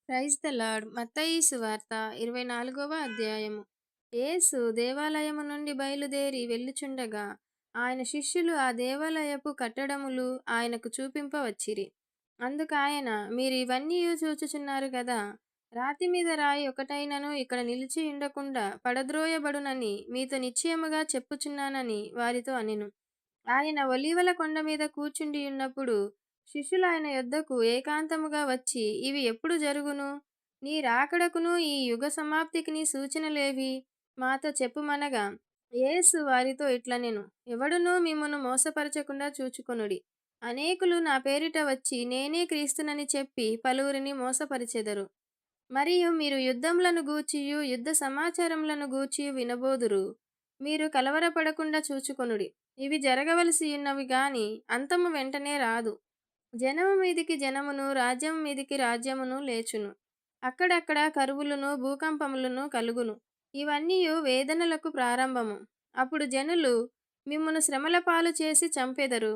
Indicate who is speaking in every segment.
Speaker 1: Praise the lord. మత్తయి సువార్త 24వ అధ్యాయము. యేసు దేవాలయము నుండి బయలుదేరి వెళ్ళుచుండగా ఆయన శిష్యులు ఆ దేవాలయపు కట్టడములు ఆయనకు చూపింపవచ్చిరి. అందుకాయన, మీరు ఇవన్నీయు చూచుచున్నారు గదా, రాతి మీద రాయి ఒకటైనను ఇక్కడ నిలిచి ఉండకుండా పడద్రోయబడునని మీతో నిశ్చయముగా చెప్పుచున్నానని వారితో అనెను. ఆయన ఒలీవల కొండ మీద కూర్చుండియున్నప్పుడు శిష్యులు ఆయన యొద్దకు ఏకాంతముగా వచ్చి, ఇవి ఎప్పుడు జరుగును? నీ రాకడకును ఈ యుగ సమాప్తికిని సూచనలేవి? మాతో చెప్పుమనగా, యేసు వారితో ఇట్లనెను, ఎవడునూ మిమ్మును మోసపరచకుండా చూచుకొనుడి. అనేకులు నా పేరిట వచ్చి నేనే క్రీస్తునని చెప్పి పలువురిని మోసపరిచెదరు. మరియు మీరు యుద్ధములను గూర్చియు యుద్ధ సమాచారములను గూర్చియు వినబోదురు. మీరు కలవరపడకుండా చూచుకొనుడి. ఇవి జరగవలసి ఉన్నవి గాని అంతము వెంటనే రాదు. జనము మీదికి జనమును, రాజ్యము మీదికి రాజ్యమును లేచును. అక్కడక్కడ కరువులును భూకంపములను కలుగును. ఇవన్నీయు వేదనలకు ప్రారంభము. అప్పుడు జనులు మిమ్మును శ్రమల పాలు చేసి చంపెదరు.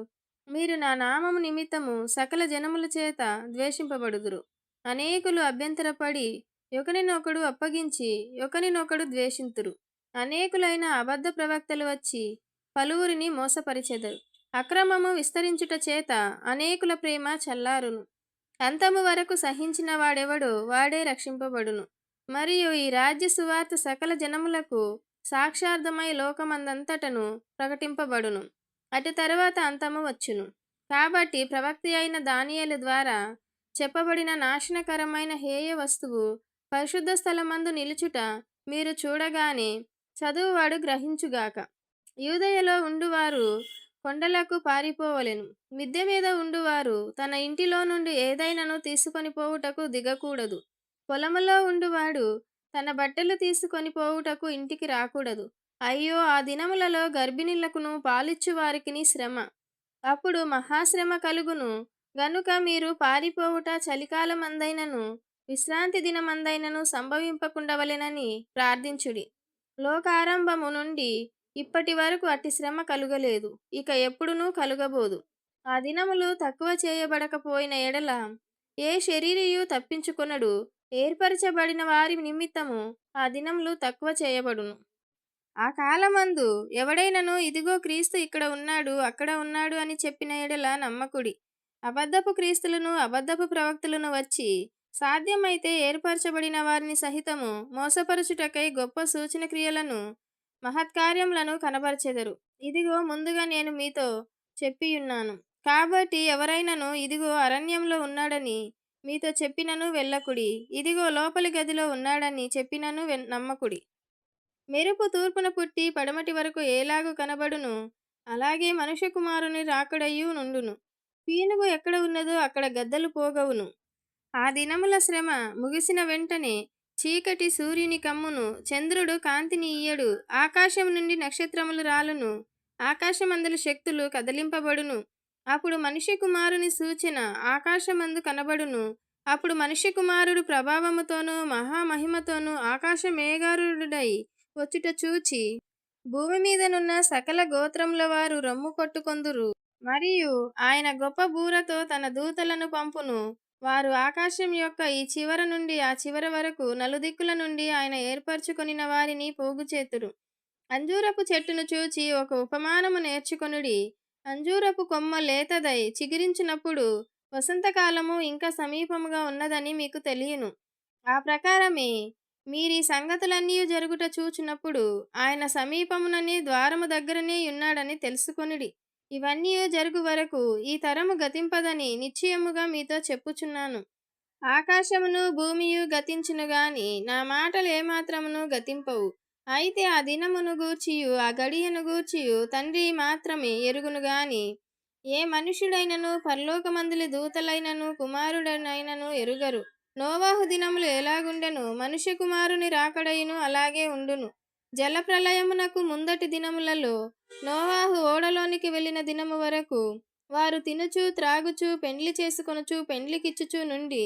Speaker 1: మీరు నా నామము నిమిత్తము సకల జనముల చేత ద్వేషింపబడుదురు. అనేకులు అభ్యంతరపడి ఒకనినొకడు అప్పగించి ఒకనినొకడు ద్వేషింతురు. అనేకులైన అబద్ధ ప్రవక్తలు వచ్చి పలువురిని మోసపరిచెదరు. అక్రమము విస్తరించుట చేత అనేకుల ప్రేమ చల్లారును. అంతము వరకు సహించిన వాడెవడో వాడే రక్షింపబడును. మరియు ఈ రాజ్య సువార్త సకల జనములకు సాక్షార్థమై లోకమందంతటను ప్రకటింపబడును. అటు తరువాత అంతము వచ్చును. కాబట్టి ప్రవక్త అయిన దానియేలు ద్వారా చెప్పబడిన నాశనకరమైన హేయ వస్తువు పరిశుద్ధ స్థలమందు నిలుచుట మీరు చూడగానే చదువువాడు గ్రహించుగాక. యూదయలో ఉండువారు కొండలకు పారిపోవలెను. మిద్దె మీద ఉండువారు తన ఇంటిలో నుండి ఏదైనాను తీసుకొని పోవుటకు దిగకూడదు. పొలములో ఉండువాడు తన బట్టలు తీసుకొని పోవుటకు ఇంటికి రాకూడదు. అయ్యో, ఆ దినములలో గర్భిణులకును పాలిచ్చు వారికిని శ్రమ. అప్పుడు మహాశ్రమ కలుగును. గనుక మీరు పారిపోవుట చలికాలమందైనను విశ్రాంతి దినమందైనను సంభవింపకుండవలెనని ప్రార్థించుడి. లోకారంభము నుండి ఇప్పటి వరకు అట్టి శ్రమ కలుగలేదు, ఇక ఎప్పుడునూ కలుగబోదు. ఆ దినములు తక్కువ చేయబడకపోయిన ఎడల ఏ శరీరియు తప్పించుకొనడు. ఏర్పరచబడిన వారి నిమిత్తము ఆ దినములు తక్కువ చేయబడును. ఆ కాలమందు ఎవడైనను ఇదిగో క్రీస్తు ఇక్కడ ఉన్నాడు, అక్కడ ఉన్నాడు అని చెప్పిన ఎడల నమ్మకుడి. అబద్ధపు క్రీస్తులను అబద్ధపు ప్రవక్తలను వచ్చి సాధ్యమైతే ఏర్పరచబడిన వారిని సహితము మోసపరచుటకై గొప్ప సూచన క్రియలను మహత్కార్యములను కనబరచెదరు. ఇదిగో ముందుగా నేను మీతో చెప్పియున్నాను. కాబట్టి ఎవరైనను ఇదిగో అరణ్యంలో ఉన్నాడని మీతో చెప్పినను వెళ్ళకుడి. ఇదిగో లోపలి గదిలో ఉన్నాడని చెప్పినను నమ్మకుడి. మెరుపు తూర్పున పుట్టి పడమటి వరకు ఏలాగు కనబడును, అలాగే మనుష్య కుమారుని రాకడయు నుండును. పీనుగు ఎక్కడ ఉన్నదో అక్కడ గద్దలు పోగవును. ఆ దినముల శ్రమ ముగిసిన వెంటనే చీకటి సూర్యుని కమ్మును, చంద్రుడు కాంతిని ఇయ్యడు, ఆకాశం నుండి నక్షత్రములు రాలును, ఆకాశమందలి శక్తులు కదిలింపబడును. అప్పుడు మనుష్య కుమారుని సూచన ఆకాశమందు కనబడును. అప్పుడు మనుష్య కుమారుడు ప్రభావముతోనూ మహామహిమతోనూ ఆకాశ మేఘారూఢుడై వచ్చుట చూచి భూమి మీదనున్న సకల గోత్రముల వారు రొమ్ము కొట్టుకొందురు. మరియు ఆయన గొప్ప బూరతో తన దూతలను పంపును. వారు ఆకాశం యొక్క ఈ చివర నుండి ఆ చివర వరకు నలుదిక్కుల నుండి ఆయన ఏర్పరచుకొనిన వారిని పోగుచేతురు. అంజూరపు చెట్టును చూచి ఒక ఉపమానము నేర్చుకొనుడి. అంజూరపు కొమ్మ లేతదై చిగురించినప్పుడు వసంతకాలము ఇంకా సమీపముగా ఉన్నదని మీకు తెలియను. ఆ ప్రకారమే మీరీ సంగతులన్నీ జరుగుట చూచినప్పుడు ఆయన సమీపముననే ద్వారము దగ్గరనే ఉన్నాడని తెలుసుకొనుడి. ఇవన్నీ జరుగు వరకు ఈ తరము గతింపదని నిశ్చయముగా మీతో చెప్పుచున్నాను. ఆకాశమును భూమియు గతించును గాని నా మాటలు ఏమాత్రమును గతింపవు. అయితే ఆ దినమును గూర్చియు ఆ గడియను గూర్చియు తండ్రి మాత్రమే ఎరుగును గాని ఏ మనుష్యుడైనను పరలోకమందులి దూతలైనను కుమారుడనైనను ఎరుగరు. నోవాహు దినములు ఎలాగుండెను, మనుష్య కుమారుని రాకడయును అలాగే ఉండును. జలప్రళయమునకు ముందటి దినములలో నోవాహు ఓడలోనికి వెళ్ళిన దినము వరకు వారు తినుచు త్రాగుచు పెండ్లి చేసుకొనుచు పెండ్లికిచ్చుచు నుండి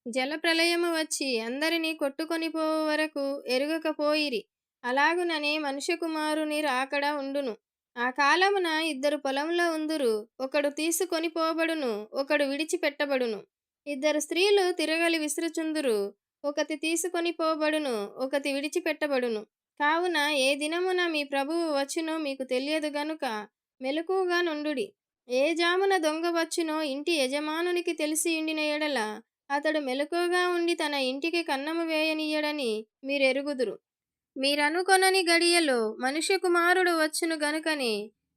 Speaker 1: జలప్రళయము వచ్చి అందరినీ కొట్టుకొని పోవు వరకు ఎరుగకపోయిరి. అలాగుననే మనుష్య కుమారుని రాకడ ఉండును. ఆ కాలమున ఇద్దరు పొలంలో ఉందురు, ఒకడు తీసుకొని పోబడును, ఒకడు విడిచిపెట్టబడును. ఇద్దరు స్త్రీలు తిరగలి విసురుచుందురు. ఒకతి తీసుకొని పోబడును, ఒకతి విడిచిపెట్టబడును. కావున ఏ దినమున మీ ప్రభువు వచ్చునో మీకు తెలియదు గనుక మెలకువగా నుండుడి. ఏ జామున దొంగ వచ్చునో ఇంటి యజమానునికి తెలిసియుండిన ఎడల అతడు మెలకువగా ఉండి తన ఇంటికి కన్నము వేయనీయడని మీరెరుగుదురు. మీరనుకొనని గడియలో మనుష్య కుమారుడు వచ్చును గనుకని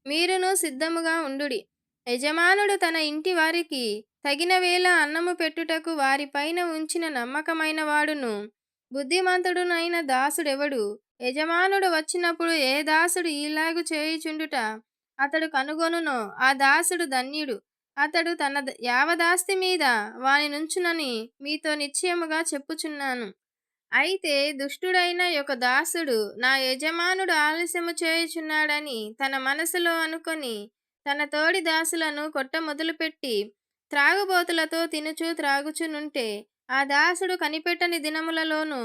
Speaker 1: మీరును సిద్ధముగా ఉండుడి. యజమానుడు తన ఇంటి వారికి తగిన వేళ అన్నము పెట్టుటకు వారిపైన ఉంచిన నమ్మకమైన వాడును బుద్ధిమంతుడునైన దాసుడెవడు? యజమానుడు వచ్చినప్పుడు ఏ దాసుడు ఈలాగు చేయుచుండుట అతడు కనుగొనునో ఆ దాసుడు ధన్యుడు. అతడు తన యావదాస్తి మీద వాని నుంచునని మీతో నిశ్చయముగా చెప్పుచున్నాను. అయితే దుష్టుడైన ఒక దాసుడు నా యజమానుడు ఆలస్యము చేయుచున్నాడని తన మనసులో అనుకొని తన తోడి దాసులను కొట్ట మొదలుపెట్టి త్రాగుబోతులతో తినుచు త్రాగుచునుంటే ఆ దాసుడు కనిపెట్టని దినములలోను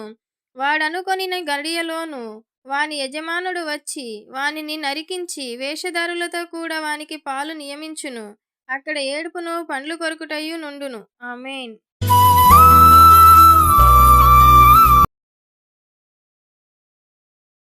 Speaker 1: వాడనుకొనిన గడియలోను వాని యజమానుడు వచ్చి వానిని నరికించి వేషధారులతో కూడా వానికి పాలు నియమించును. అక్కడ ఏడుపును పండ్లు కొరుకుటయు నుండును. ఆమేన్.